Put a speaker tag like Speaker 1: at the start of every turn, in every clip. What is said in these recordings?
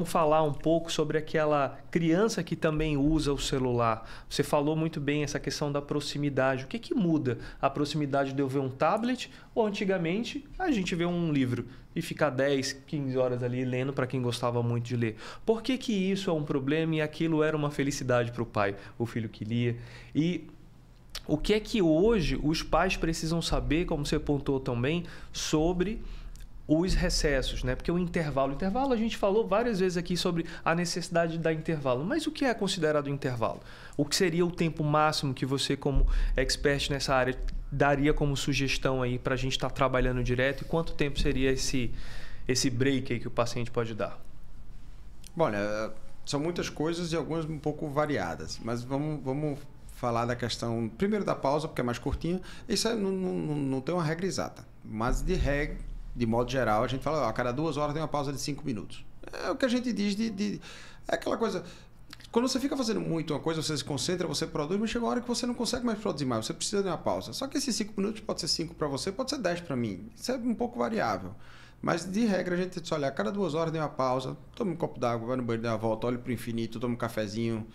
Speaker 1: vamos falar um pouco sobre aquela criança que também usa o celular. Você falou muito bem essa questão da proximidade. O que que muda a proximidade de eu ver um tablet ou antigamente a gente vê um livro e ficar 10, 15 horas ali lendo para quem gostava muito de ler? Por que que isso é um problema e aquilo era uma felicidade para o pai, o filho que lia? E o que é que hoje os pais precisam saber, como você apontou também, sobre os recessos, né? Porque o intervalo a gente falou várias vezes aqui sobre a necessidade de dar intervalo, mas o que é considerado intervalo? O que seria o tempo máximo que você, como expert nessa área, daria como sugestão aí para a gente estar trabalhando direto, e quanto tempo seria esse break aí que o paciente pode dar?
Speaker 2: Bom, olha, são muitas coisas e algumas um pouco variadas, mas vamos falar da questão primeiro da pausa, porque é mais curtinha. Isso não tem uma regra exata, mas de modo geral, a gente fala, a cada 2 horas tem uma pausa de 5 minutos. É o que a gente diz é aquela coisa. Quando você fica fazendo muito uma coisa, você se concentra, você produz, mas chega uma hora que você não consegue mais produzir mais, você precisa de uma pausa. Só que esses 5 minutos pode ser 5 para você, pode ser 10 para mim. Isso é um pouco variável. Mas, de regra, a gente diz, olha, a cada 2 horas tem uma pausa, toma um copo d'água, vai no banheiro, dá uma volta, olha para o infinito, toma um cafezinho,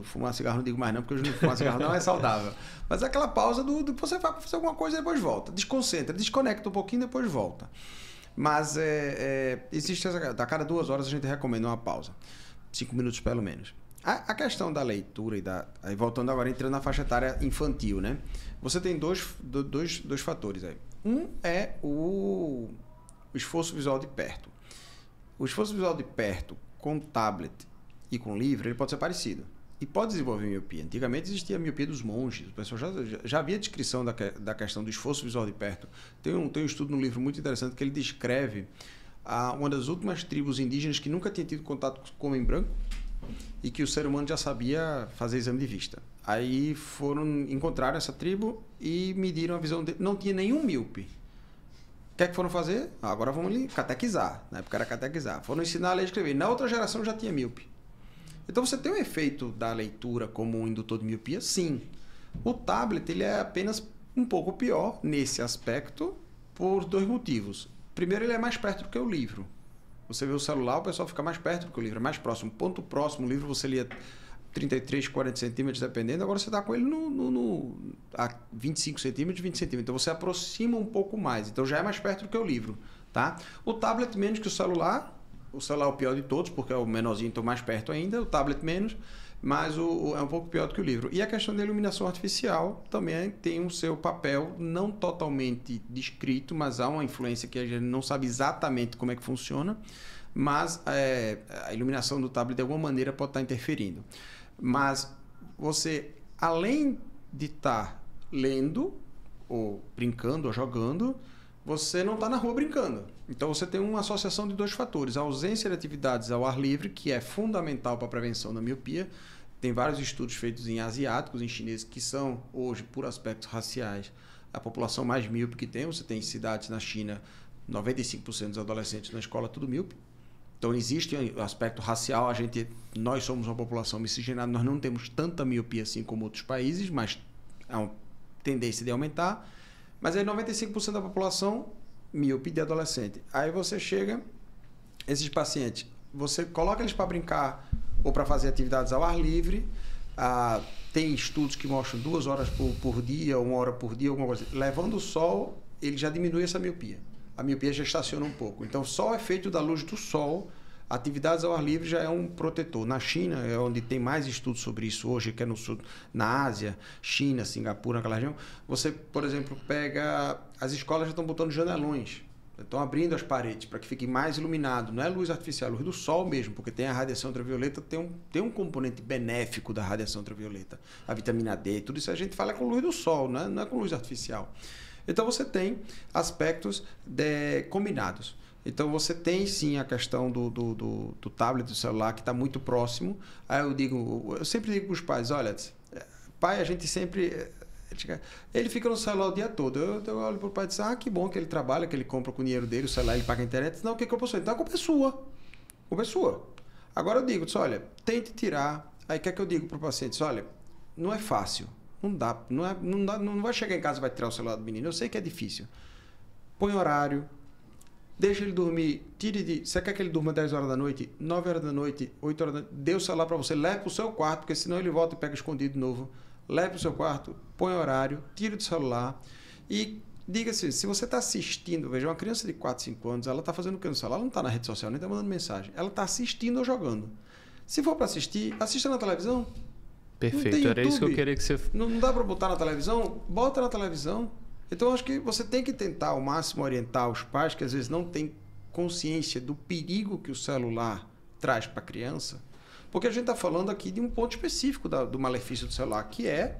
Speaker 2: fumar cigarro não digo mais não, porque hoje não fumar cigarro não é saudável. Mas é aquela pausa do você vai fazer alguma coisa e depois volta. Desconcentra, desconecta um pouquinho e depois volta. Mas existe a cada 2 horas a gente recomenda uma pausa. 5 minutos pelo menos. A questão da leitura aí voltando agora, entrando na faixa etária infantil, né? Você tem dois fatores aí. Um é o esforço visual de perto. O esforço visual de perto com tablet e com livro, ele pode ser parecido. E pode desenvolver miopia. Antigamente existia a miopia dos monges. O pessoal já havia descrição da questão do esforço visual de perto. Tem um estudo no livro muito interessante que ele descreve uma das últimas tribos indígenas que nunca tinha tido contato com homem branco e que o ser humano já sabia fazer exame de vista. Aí encontraram essa tribo e mediram a visão dele. Não tinha nenhum míope. O que é que foram fazer? Agora vamos ali catequizar. Na época era catequizar. Foram ensinar a ler e escrever. Na outra geração já tinha míope. Então você tem um efeito da leitura como um indutor de miopia? Sim. O tablet ele é apenas um pouco pior nesse aspecto por 2 motivos. Primeiro, ele é mais perto do que o livro. Você vê o celular, o pessoal fica mais perto do que o livro, é mais próximo. Ponto próximo, o livro você lia 33, 40 centímetros, dependendo. Agora você está com ele a 25 centímetros, 20 centímetros. Então você aproxima um pouco mais. Então já é mais perto do que o livro. Tá? O tablet menos que o celular. O celular é o pior de todos, porque é o menorzinho, então mais perto ainda. O tablet menos, mas é um pouco pior do que o livro. E a questão da iluminação artificial também tem o seu papel, não totalmente descrito, mas há uma influência que a gente não sabe exatamente como é que funciona, mas a iluminação do tablet de alguma maneira pode estar interferindo. Mas você, além de estar lendo, ou brincando, ou jogando, você não está na rua brincando. Então você tem uma associação de 2 fatores. A ausência de atividades ao ar livre, que é fundamental para a prevenção da miopia. Tem vários estudos feitos em asiáticos, em chineses, que são, hoje, por aspectos raciais, a população mais míope que tem. Você tem cidades na China, 95% dos adolescentes na escola, tudo míope. Então existe o aspecto racial. Nós somos uma população miscigenada, nós não temos tanta miopia assim como outros países, mas há uma tendência de aumentar. Mas aí 95% da população míope de adolescente. Aí você chega, esses pacientes, você coloca eles para brincar ou para fazer atividades ao ar livre. Tem estudos que mostram 2 horas por dia, 1 hora por dia, alguma coisa. Levando o sol, ele já diminui essa miopia. A miopia já estaciona um pouco. Então, só o efeito da luz do sol, atividades ao ar livre já é um protetor. Na China, é onde tem mais estudos sobre isso hoje, que é no sul, na Ásia, China, Singapura, naquela região. Você, por exemplo, pega... As escolas já estão botando janelões. Estão abrindo as paredes para que fique mais iluminado. Não é luz artificial, é luz do sol mesmo, porque tem a radiação ultravioleta, tem um componente benéfico da radiação ultravioleta. A vitamina D, tudo isso a gente fala com luz do sol, não é com luz artificial. Então você tem aspectos combinados. Então você tem sim a questão do tablet, do celular, que está muito próximo. Aí eu sempre digo para os pais, olha, pai, a gente sempre... Ele fica no celular o dia todo. Eu olho para o pai e digo, que bom que ele trabalha, que ele compra com o dinheiro dele, o celular, ele paga a internet. Não, o que eu posso fazer? Então a culpa é sua. A culpa é sua. Agora eu digo, olha, tente tirar. Aí o que é que eu digo para o paciente? Olha, não é fácil. Não dá, não vai chegar em casa e vai tirar o celular do menino. Eu sei que é difícil. Põe horário. Deixa ele dormir, você quer que ele durma 10 horas da noite, 9 horas da noite, 8 horas da noite, dê o celular para você, leve para o seu quarto, porque senão ele volta e pega escondido de novo. Leve para o seu quarto, põe horário, tira do celular e diga assim, se você está assistindo, veja, uma criança de 4, 5 anos, ela está fazendo o que no celular? Ela não está na rede social, nem está mandando mensagem. Ela está assistindo ou jogando. Se for para assistir, assista na televisão.
Speaker 1: Perfeito, era isso que eu queria que você...
Speaker 2: Não dá para botar na televisão? Bota na televisão. Então, acho que você tem que tentar ao máximo orientar os pais que às vezes não têm consciência do perigo que o celular traz para a criança, porque a gente está falando aqui de um ponto específico do malefício do celular, que é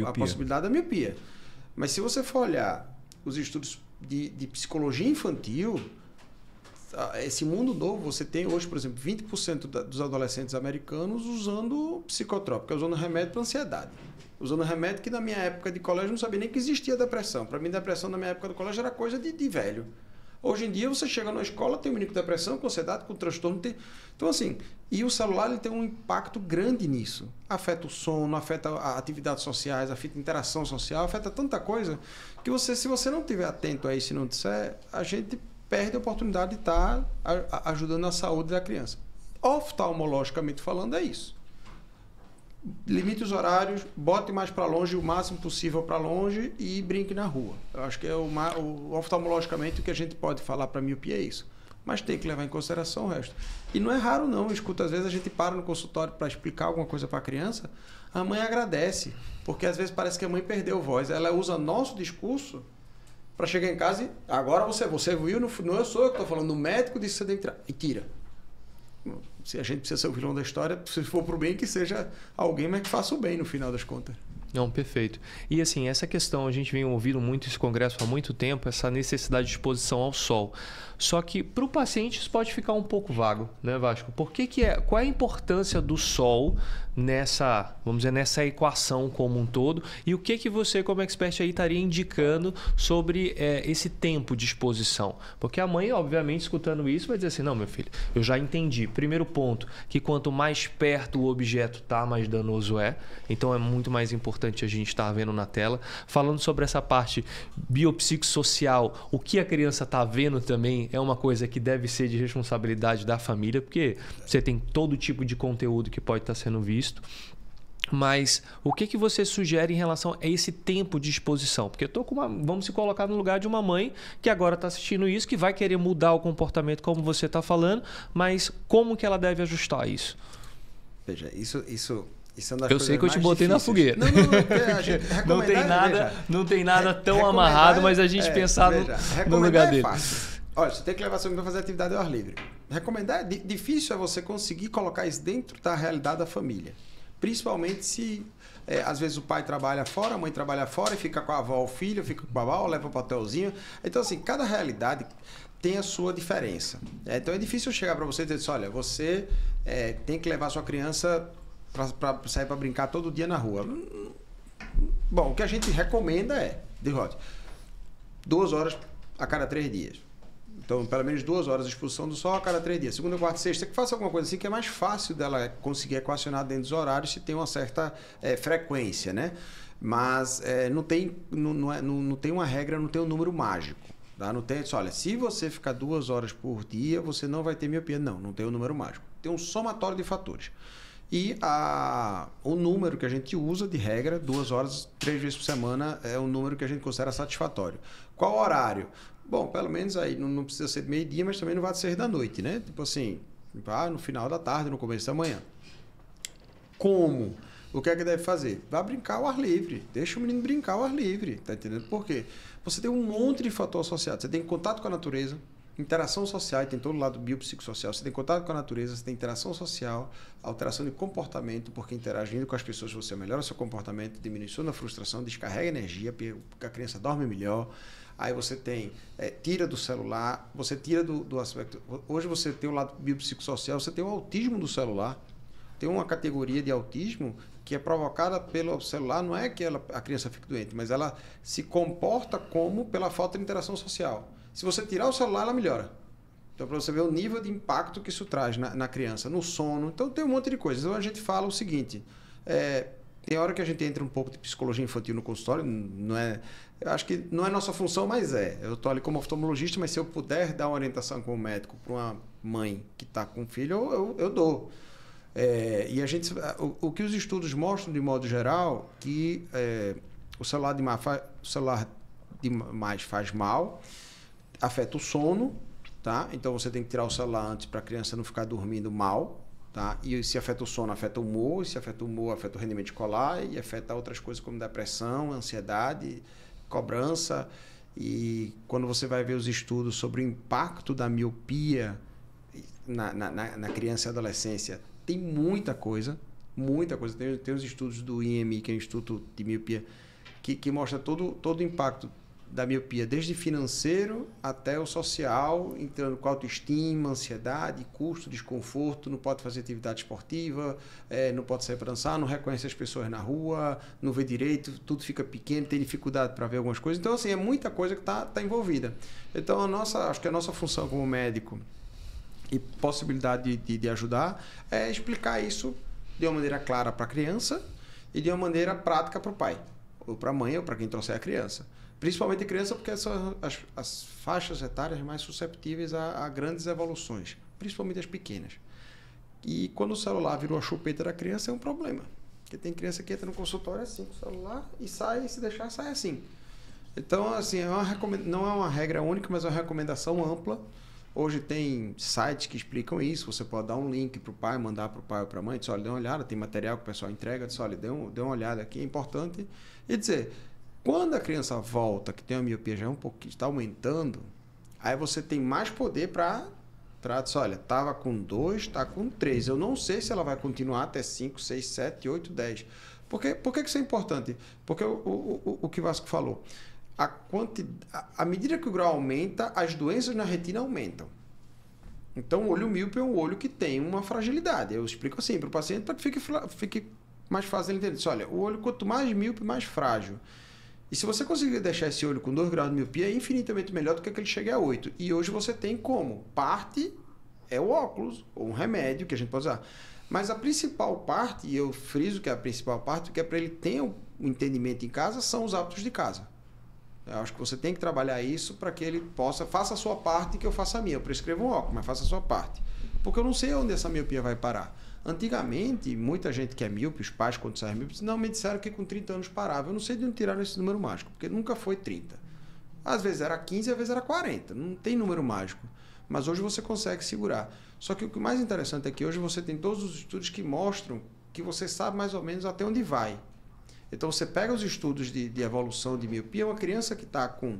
Speaker 2: a possibilidade da miopia. Mas se você for olhar os estudos de psicologia infantil, esse mundo novo, você tem hoje, por exemplo, 20% dos adolescentes americanos usando psicotrópico, usando remédio para ansiedade. Usando remédio que na minha época de colégio eu não sabia nem que existia depressão. Para mim, depressão na minha época do colégio era coisa de velho. Hoje em dia, você chega na escola, tem um menino com depressão, com ansiedade, com transtorno. Então, assim, e o celular ele tem um impacto grande nisso. Afeta o sono, afeta as atividades sociais, afeta a interação social, afeta tanta coisa que se você não estiver atento a isso e não disser, a gente perde a oportunidade de estar ajudando a saúde da criança. Oftalmologicamente falando, é isso. Limite os horários, bote mais para longe, o máximo possível para longe e brinque na rua. Eu acho que oftalmologicamente o que a gente pode falar para miopia é isso. Mas tem que levar em consideração o resto. E não é raro não, escuta, às vezes a gente para no consultório para explicar alguma coisa para a criança, a mãe agradece, porque às vezes parece que a mãe perdeu voz. Ela usa nosso discurso para chegar em casa e agora você viu, não eu sou eu que estou falando, o médico disse que você tem que tirar. E tira. Se a gente precisa ser o vilão da história, se for para o bem, que seja alguém, mas que faça o bem no final das contas.
Speaker 1: Não, perfeito. E assim, essa questão, a gente vem ouvindo muito esse congresso há muito tempo, essa necessidade de exposição ao sol. Só que para o paciente isso pode ficar um pouco vago, né, Vasco? Qual é a importância do sol nessa, vamos dizer, nessa equação como um todo? E o que você, como expert aí, estaria indicando sobre esse tempo de exposição? Porque a mãe, obviamente, escutando isso, vai dizer assim, não, meu filho, eu já entendi. Primeiro ponto, que quanto mais perto o objeto está, mais danoso é. Então é muito mais importante a gente estar vendo na tela. Falando sobre essa parte biopsicossocial, o que a criança está vendo também é uma coisa que deve ser de responsabilidade da família, porque você tem todo tipo de conteúdo que pode estar sendo visto. Mas o que você sugere em relação a esse tempo de exposição? Porque vamos se colocar no lugar de uma mãe que agora está assistindo isso, que vai querer mudar o comportamento como você está falando, mas como que ela deve ajustar isso?
Speaker 2: Veja, isso é uma das
Speaker 1: eu sei que eu te botei
Speaker 2: difíceis
Speaker 1: na fogueira. Não tem nada tão amarrado, mas a gente pensar no lugar dele.
Speaker 2: Fácil. Olha, você tem que levar seu menino para fazer atividade ao ar livre. Recomendar, difícil é você conseguir colocar isso dentro da realidade da família. Principalmente se, às vezes, o pai trabalha fora, a mãe trabalha fora e fica com a avó, o filho fica com a avó, leva para o hotelzinho. Então, assim, cada realidade tem a sua diferença. Então, é difícil chegar para você e dizer assim, olha, você tem que levar sua criança para sair para brincar todo dia na rua. Bom, o que a gente recomenda é, 2 horas a cada 3 dias. Então, pelo menos 2 horas de exposição do sol a cada 3 dias. Segunda, quarta, sexta, que faça alguma coisa assim que é mais fácil dela conseguir equacionar dentro dos horários se tem uma certa frequência, né? Mas não tem uma regra, não tem um número mágico. Tá? Não tem, olha, se você ficar 2 horas por dia, você não vai ter miopia. Não tem um número mágico. Tem um somatório de fatores. E o número que a gente usa de regra, 2 horas, 3 vezes por semana, é um número que a gente considera satisfatório. Qual horário? Bom, pelo menos aí não precisa ser de meio-dia, mas também não vai ser da noite, né? Tipo assim, no final da tarde, no começo da manhã. Como? O que é que deve fazer? Vai brincar ao ar livre. Deixa o menino brincar ao ar livre. Tá entendendo? Por quê? Você tem um monte de fator associado. Você tem contato com a natureza, interação social, tem todo o lado biopsicossocial. Você tem contato com a natureza, você tem interação social, alteração de comportamento, porque interagindo com as pessoas você melhora o seu comportamento, diminuição da frustração, descarrega energia, porque a criança dorme melhor. Aí você tem, tira do celular, você tira do aspecto... Hoje você tem o lado biopsicossocial, você tem o autismo do celular. Tem uma categoria de autismo que é provocada pelo celular, não é que a criança fique doente, mas ela se comporta como pela falta de interação social. Se você tirar o celular, ela melhora. Então, para você ver o nível de impacto que isso traz na criança, no sono. Então, tem um monte de coisas. Então, a gente fala o seguinte, Tem hora que a gente entra um pouco de psicologia infantil no consultório, não é, eu acho que não é nossa função, mas é. Eu estou ali como oftalmologista, mas se eu puder dar uma orientação como médico para uma mãe que está com filho, eu dou. E a gente, o que os estudos mostram, de modo geral, que o celular demais faz mal, afeta o sono, tá? Então você tem que tirar o celular antes para a criança não ficar dormindo mal. Tá? E se afeta o sono, afeta o humor, e se afeta o humor, afeta o rendimento escolar e afeta outras coisas como depressão, ansiedade, cobrança. E quando você vai ver os estudos sobre o impacto da miopia na criança e adolescência, tem muita coisa, muita coisa. Tem os estudos do IMI, que é o Instituto de Miopia, que mostra todo o impacto da miopia, desde financeiro até o social, entrando com autoestima, ansiedade, custo, desconforto, não pode fazer atividade esportiva, não pode sair para dançar, não reconhece as pessoas na rua, não vê direito, tudo fica pequeno, tem dificuldade para ver algumas coisas. Então, assim, é muita coisa que está envolvida. Então, acho que a nossa função como médico e possibilidade de ajudar é explicar isso de uma maneira clara para a criança e de uma maneira prática para o pai, ou para a mãe, ou para quem trouxer a criança. Principalmente criança, porque são as faixas etárias mais susceptíveis a grandes evoluções, principalmente as pequenas. E quando o celular virou a chupeta da criança, é um problema. Porque tem criança que entra no consultório assim, com o celular, e sai, e se deixar, sai assim. Então, assim, não é uma regra única, mas é uma recomendação ampla. Hoje tem sites que explicam isso, você pode dar um link para o pai, mandar para o pai ou para a mãe, diz, olha, dê uma olhada, tem material que o pessoal entrega, diz, olha, dê uma olhada aqui, é importante. E dizer... Quando a criança volta, que tem a miopia já um pouquinho, está aumentando, aí você tem mais poder para dizer, olha, estava com 2, está com 3. Eu não sei se ela vai continuar até 5, 6, 7, 8, 10. Por que isso é importante? Porque o que o Vasco falou, à medida que o grau aumenta, as doenças na retina aumentam. Então, o olho míope é um olho que tem uma fragilidade. Eu explico assim para o paciente para que fique mais fácil ele entender. Diz, olha, o olho quanto mais míope, mais frágil. E se você conseguir deixar esse olho com 2 graus de miopia, é infinitamente melhor do que ele chegue a 8. E hoje você tem como? Parte é o óculos, ou um remédio que a gente pode usar. Mas a principal parte, e eu friso que é a principal parte, que é para ele ter um entendimento em casa, são os hábitos de casa. Eu acho que você tem que trabalhar isso para que ele faça a sua parte e que eu faça a minha. Eu prescrevo um óculos, mas faça a sua parte. Porque eu não sei onde essa miopia vai parar. Antigamente, muita gente que é míope, os pais quando saem míopes, não me disseram que com 30 anos parava. Eu não sei de onde tiraram esse número mágico, porque nunca foi 30. Às vezes era 15, às vezes era 40. Não tem número mágico. Mas hoje você consegue segurar. Só que o que mais interessante é que hoje você tem todos os estudos que mostram que você sabe mais ou menos até onde vai. Então você pega os estudos de evolução de miopia, uma criança que está com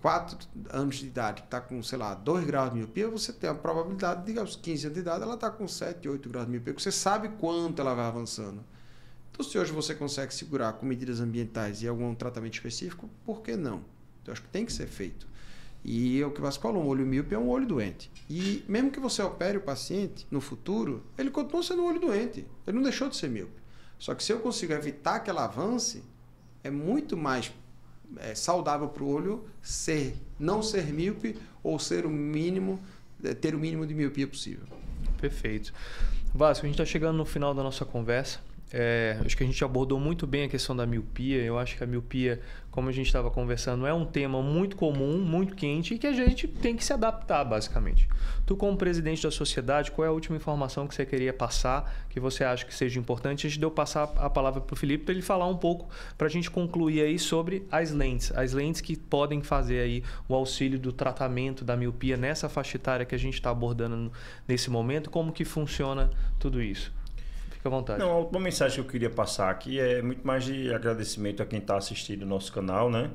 Speaker 2: 4 anos de idade, que está com, sei lá, 2 graus de miopia, você tem a probabilidade de, aos 15 anos de idade, ela está com 7, 8 graus de miopia, porque você sabe quanto ela vai avançando. Então, se hoje você consegue segurar com medidas ambientais e algum tratamento específico, por que não? Então, acho que tem que ser feito. E é o que você falou, um olho míope é um olho doente. E mesmo que você opere o paciente, no futuro, ele continua sendo um olho doente. Ele não deixou de ser míope. Só que se eu consigo evitar que ela avance, é muito mais saudável para o olho não ser míope ou ter o mínimo de miopia possível.
Speaker 1: Perfeito. Vasco, a gente está chegando no final da nossa conversa. Acho que a gente abordou muito bem a questão da miopia. Eu acho que a miopia, como a gente estava conversando, é um tema muito comum, muito quente e que a gente tem que se adaptar, basicamente. Tu, como presidente da sociedade, qual é a última informação que você queria passar, que você acha que seja importante? Antes de eu passar a palavra para o Felipe, para ele falar um pouco, para a gente concluir aí sobre as lentes que podem fazer aí o auxílio do tratamento da miopia nessa faixa etária que a gente está abordando nesse momento, como que funciona tudo isso? Fica à vontade.
Speaker 3: Não, a última mensagem que eu queria passar aqui é muito mais de agradecimento a quem está assistindo o nosso canal, né?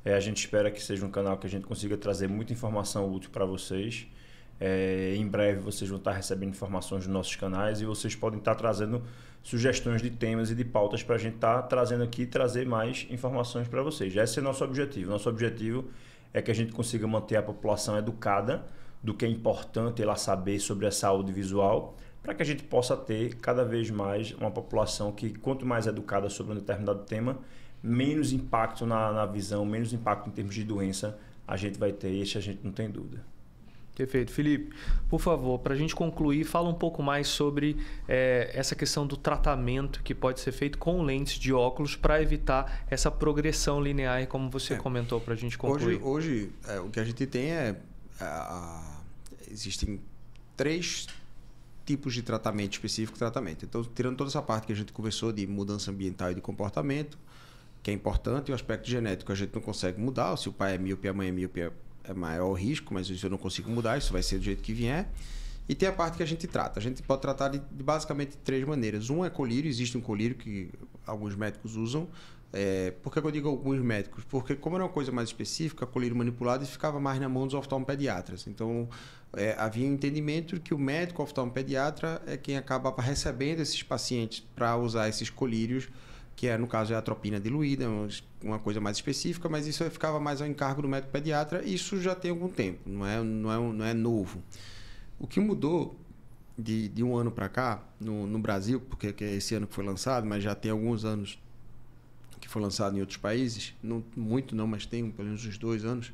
Speaker 3: A gente espera que seja um canal que a gente consiga trazer muita informação útil para vocês. Em breve vocês vão estar recebendo informações dos nossos canais e vocês podem estar trazendo sugestões de temas e de pautas para a gente estar trazendo aqui e trazer mais informações para vocês. Esse é o nosso objetivo. Nosso objetivo é que a gente consiga manter a população educada do que é importante ela saber sobre a saúde visual, para que a gente possa ter cada vez mais uma população que, quanto mais educada sobre um determinado tema, menos impacto na visão, menos impacto em termos de doença a gente vai ter, isso a gente não tem dúvida.
Speaker 1: Perfeito. Felipe, por favor, para a gente concluir, fala um pouco mais sobre essa questão do tratamento que pode ser feito com lentes de óculos para evitar essa progressão linear, como você comentou, para a gente concluir.
Speaker 2: Hoje o que a gente tem existem 3 tipos de tratamento específico. Então, tirando toda essa parte que a gente conversou de mudança ambiental e de comportamento, que é importante, e o aspecto genético a gente não consegue mudar. Se o pai é míope, a mãe é míope, é maior o risco, mas isso eu não consigo mudar, isso vai ser do jeito que vier. E tem a parte que a gente trata. A gente pode tratar de basicamente 3 maneiras. Um é colírio, existe um colírio que alguns médicos usam. Por que eu digo alguns médicos? Porque como era uma coisa mais específica, colírio manipulado ficava mais na mão dos oftalmopediatras. Então, havia um entendimento que o médico oftalmopediatra é quem acabava recebendo esses pacientes para usar esses colírios, que no caso é a atropina diluída, uma coisa mais específica, mas isso ficava mais ao encargo do médico pediatra. Isso já tem algum tempo, não é novo. O que mudou de um ano para cá, no Brasil, porque é esse ano que foi lançado, mas já tem alguns anos que foi lançado em outros países, não muito não, mas tem pelo menos uns 2 anos,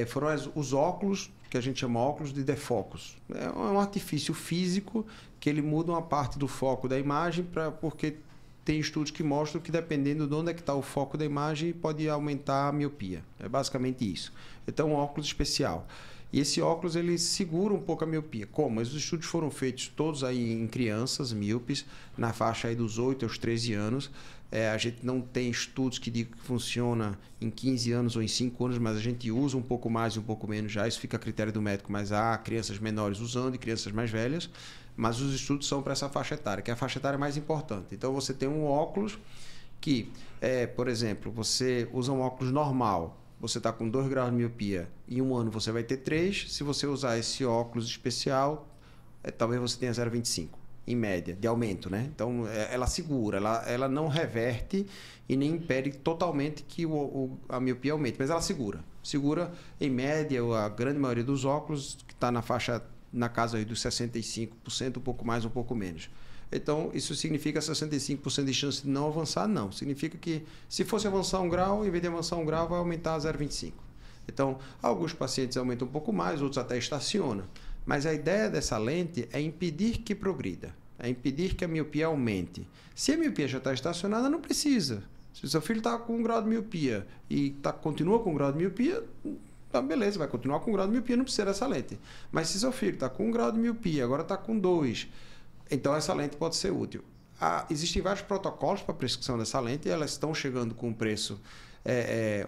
Speaker 2: foram os óculos, que a gente chama óculos de defocus. É um artifício físico que ele muda uma parte do foco da imagem porque tem estudos que mostram que dependendo de onde é que está o foco da imagem, pode aumentar a miopia. É basicamente isso. Então, um óculos especial. E esse óculos, ele segura um pouco a miopia. Como? Os estudos foram feitos todos aí em crianças míopes, na faixa aí dos 8 aos 13 anos. A gente não tem estudos que digam que funciona em 15 anos ou em 5 anos, mas a gente usa um pouco mais e um pouco menos já. Isso fica a critério do médico, mas há crianças menores usando e crianças mais velhas. Mas os estudos são para essa faixa etária, que é a faixa etária mais importante. Então, você tem um óculos que, por exemplo, você usa um óculos normal, você está com 2 graus de miopia, em 1 ano você vai ter 3. Se você usar esse óculos especial, talvez você tenha 0,25, em média, de aumento, né? Então, ela segura, ela não reverte e nem impede totalmente que a miopia aumente, mas ela segura. Segura, em média, a grande maioria dos óculos, que está na casa aí dos 65%, um pouco mais, um pouco menos. Então, isso significa 65% de chance de não avançar? Não. Significa que, se fosse avançar 1 grau, em vez de avançar 1 grau, vai aumentar a 0,25. Então, alguns pacientes aumentam um pouco mais, outros até estacionam. Mas a ideia dessa lente é impedir que progrida, é impedir que a miopia aumente. Se a miopia já está estacionada, não precisa. Se o seu filho está com 1 grau de miopia e continua com 1 grau de miopia, tá, beleza, vai continuar com 1 grau de miopia, não precisa dessa lente. Mas se seu filho está com 1 grau de miopia, agora está com 2, então essa lente pode ser útil. Existem vários protocolos para a prescrição dessa lente e elas estão chegando com um preço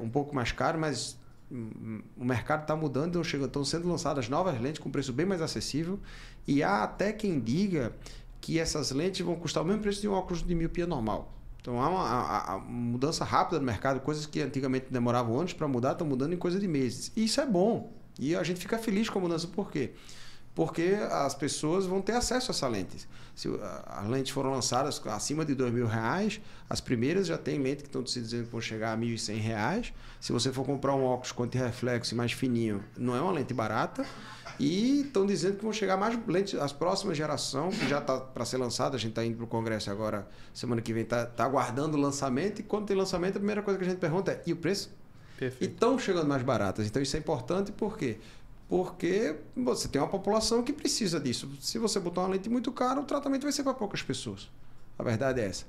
Speaker 2: um pouco mais caro, mas o mercado está mudando, estão sendo lançadas novas lentes com preço bem mais acessível e há até quem diga que essas lentes vão custar o mesmo preço de um óculos de miopia normal. Então, há uma mudança rápida no mercado, coisas que antigamente demoravam anos para mudar, estão mudando em coisa de meses. E isso é bom. E a gente fica feliz com a mudança. Por quê? Porque as pessoas vão ter acesso a essa lente. Se as lentes foram lançadas acima de R$2.000, as primeiras já tem lente que estão se dizendo que vão chegar a R$1.100. Se você for comprar um óculos com antirreflexo mais fininho, não é uma lente barata. E estão dizendo que vão chegar mais lentes, as próximas gerações, que já está para ser lançada, a gente está indo para o congresso agora, semana que vem, está aguardando o lançamento, e quando tem lançamento, a primeira coisa que a gente pergunta é, e o preço? Perfeito. E estão chegando mais baratas. Então, isso é importante, por quê? Porque você tem uma população que precisa disso. Se você botar uma lente muito cara, o tratamento vai ser para poucas pessoas. A verdade é essa.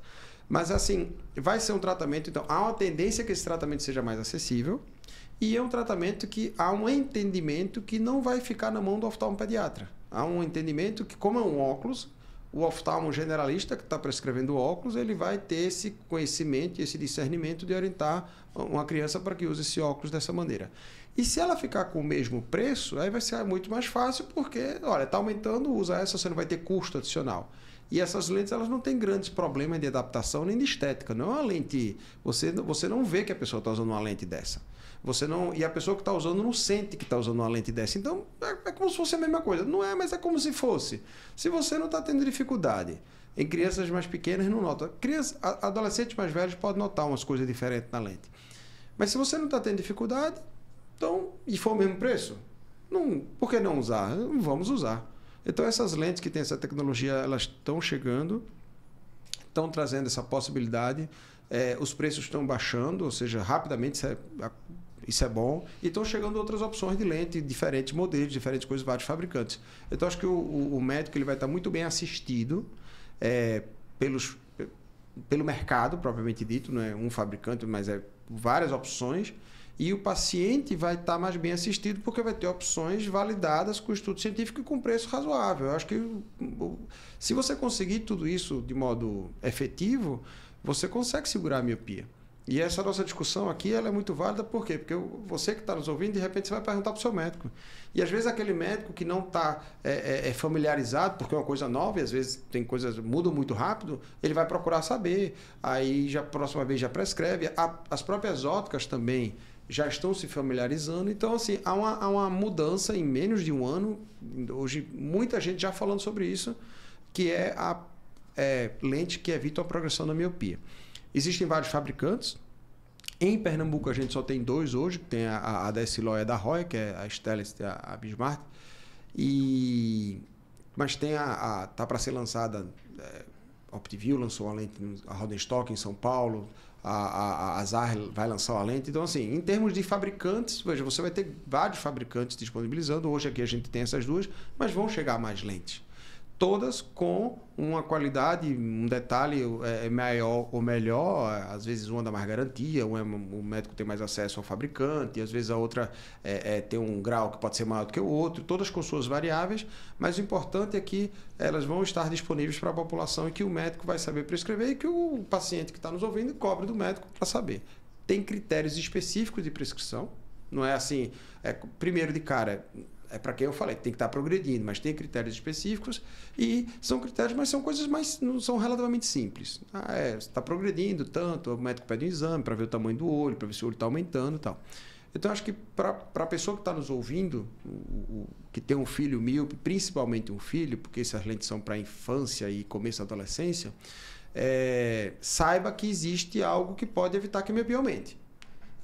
Speaker 2: Mas, assim, vai ser um tratamento... Então, há uma tendência que esse tratamento seja mais acessível e é um tratamento que há um entendimento que não vai ficar na mão do oftalmopediatra. Há um entendimento que, como é um óculos, o oftalmo generalista que está prescrevendo o óculos, ele vai ter esse conhecimento e esse discernimento de orientar uma criança para que use esse óculos dessa maneira. E se ela ficar com o mesmo preço, aí vai ser muito mais fácil, porque, olha, está aumentando, usa essa, você não vai ter custo adicional. E essas lentes, elas não têm grandes problemas de adaptação nem de estética. Não é uma lente... Você não vê que a pessoa está usando uma lente dessa. E a pessoa que está usando não sente que está usando uma lente dessa. Então, é como se fosse a mesma coisa. Não é, mas é como se fosse. Se você não está tendo dificuldade, em crianças mais pequenas não nota. Adolescentes mais velhos podem notar umas coisas diferentes na lente. Mas se você não está tendo dificuldade, então, e for o mesmo preço, por que não usar? Vamos usar. Então, essas lentes que têm essa tecnologia, elas estão chegando, estão trazendo essa possibilidade. Os preços estão baixando, ou seja, rapidamente, Isso é bom. E estão chegando outras opções de lente, diferentes modelos, diferentes coisas, vários fabricantes. Então, acho que o médico ele vai estar muito bem assistido pelo mercado, propriamente dito. Não é um fabricante, mas é várias opções. E o paciente vai estar mais bem assistido porque vai ter opções validadas com estudo científico e com preço razoável. Eu acho que se você conseguir tudo isso de modo efetivo, você consegue segurar a miopia. E essa nossa discussão aqui ela é muito válida, por quê? Porque você que está nos ouvindo, de repente você vai perguntar para o seu médico. E às vezes aquele médico que não está familiarizado, porque é uma coisa nova, e às vezes tem coisas mudam muito rápido, ele vai procurar saber, aí já próxima vez já prescreve. As próprias óticas também já estão se familiarizando. Então, assim, há uma mudança em menos de um ano. Hoje, muita gente já falando sobre isso, que é a lente que evita a progressão da miopia. Existem vários fabricantes. Em Pernambuco, a gente só tem 2 hoje. Tem a da Essilor e a da Roy, que é a Stellest e a Bismart. Mas tem tá para ser lançada... Optiview lançou uma lente, a Rodenstock em São Paulo... A Azar vai lançar uma lente. Então, assim, em termos de fabricantes, veja, você vai ter vários fabricantes disponibilizando. Hoje aqui a gente tem essas 2, mas vão chegar mais lentes. Todas com uma qualidade, um detalhe maior ou melhor. Às vezes uma dá mais garantia, o médico tem mais acesso ao fabricante, e às vezes a outra tem um grau que pode ser maior do que o outro, todas com suas variáveis, mas o importante é que elas vão estar disponíveis para a população e que o médico vai saber prescrever e que o paciente que está nos ouvindo cobre do médico para saber. Tem critérios específicos de prescrição, não é assim, primeiro de cara... para quem eu falei, tem que estar progredindo, mas tem critérios específicos e são critérios, mas são coisas mais, não são relativamente simples. Você está progredindo tanto, o médico pede um exame para ver o tamanho do olho, para ver se o olho está aumentando e tal. Então, acho que para a pessoa que está nos ouvindo, que tem um filho míope, principalmente um filho, porque essas lentes são para a infância e começo da adolescência, saiba que existe algo que pode evitar que a miopia aumente.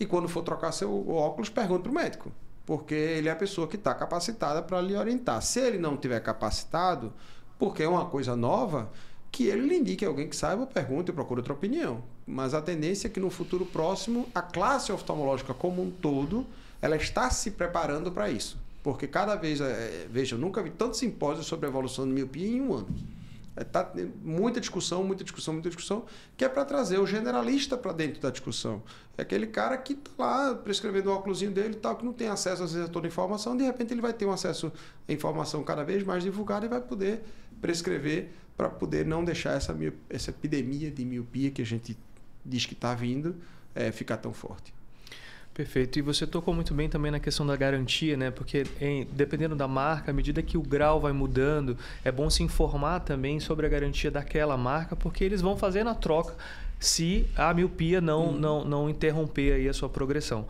Speaker 2: E quando for trocar seu óculos, pergunte para o médico. Porque ele é a pessoa que está capacitada para lhe orientar. Se ele não estiver capacitado, porque é uma coisa nova, que ele lhe indique alguém que saiba, pergunte e procure outra opinião. Mas a tendência é que no futuro próximo, a classe oftalmológica como um todo, ela está se preparando para isso. Porque cada vez, veja, eu nunca vi tantos simpósios sobre a evolução de miopia em um ano. Muita discussão, que é para trazer o generalista para dentro da discussão. É aquele cara que está lá prescrevendo o óculosinho dele e tal, que não tem acesso às vezes a toda a informação, de repente ele vai ter um acesso à informação cada vez mais divulgada e vai poder prescrever para poder não deixar essa epidemia de miopia que a gente diz que está vindo ficar tão forte.
Speaker 1: Perfeito. E você tocou muito bem também na questão da garantia, né? Porque dependendo da marca, à medida que o grau vai mudando, é bom se informar também sobre a garantia daquela marca, porque eles vão fazer na troca se a miopia não interromper aí a sua progressão.